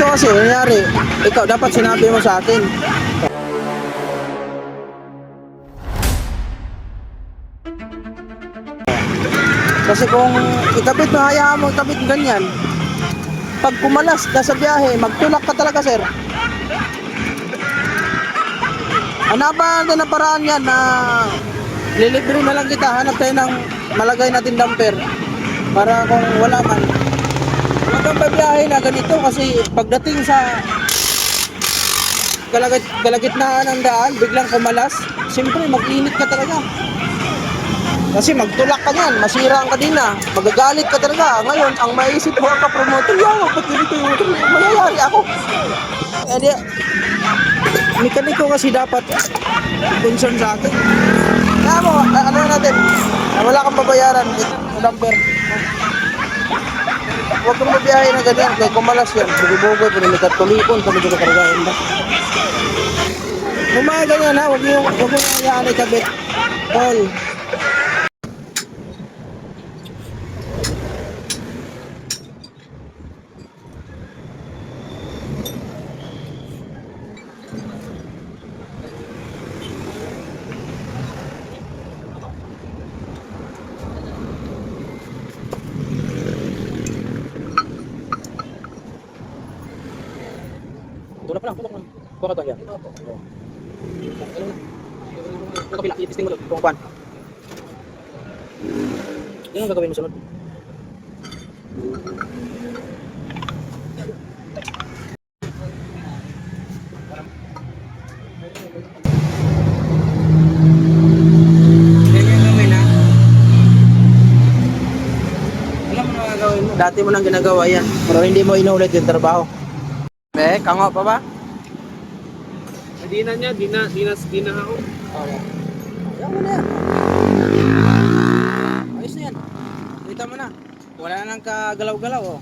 kasi, nangyari, ikaw dapat sinabi mo sa akin. Kasi kung ikabit mo, hayaan mo ikabit ganyan. Pag pumalas ka sa biyahe, magtulak ka talaga, sir. Hanapan natin ang paraan yan na lilibre na lang kita. Hanap tayo ng malagay natin damper. Para kung wala man, huwag kang babiyahe na ganito kasi pagdating sa kalagitnaan ng daan, biglang kumalas, siyempre mag-init ka talaga. Kasi magtulak ka yan, masira ang kadina, magagalit ka talaga. Ngayon, ang maisip mo ang kapromoter, yaw, ba't ganito yung motor? Mayayari ako. Eh di, mekaniko kasi dapat concern sa akin. Kaya mo, ano natin, wala kang babayaran, damper. Huwag kang mabiyahe na ganyan, kaya kumalas yan, bugoy-bugoy, pinilikat tulipon, kami dito karagain ba? Kung mga ganyan ha, huwag mo hayaan ikabit. Paul. Tulak lang. Kuha ka to, yan. Yung kapila, i-testing mo kung kuhan. Yan ang gagawin mo sunod. Ganyan gawin ha. Alam mo na gagawin mo. Dati mo nang ginagawa yan. Pero hindi mo inulit yung trabaho. Kango pa ba? Di na niya, di na ako. Oo. Ayaw mo na yan. Ayos na yan. Kita mo na. Wala na nang kagalaw-galaw oh.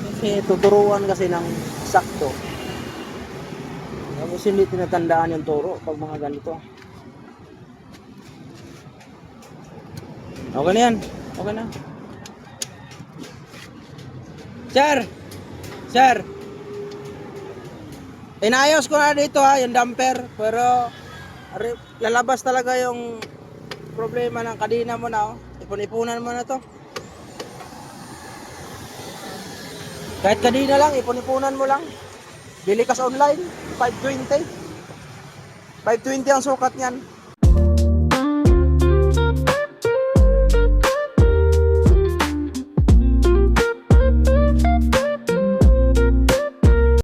Kasi tuturuan kasi ng sakto. Tapos hindi tinatandaan yung turo pag mga ganito. Okay na yan. Okay na. Sir, inayos ko na dito ha, yung damper, pero lalabas talaga yung problema ng kadina mo na oh. Ipon-ipunan mo na to. Kahit kadina lang, ipon-ipunan mo lang. Bili ka sa online, 520 ang sukat niyan.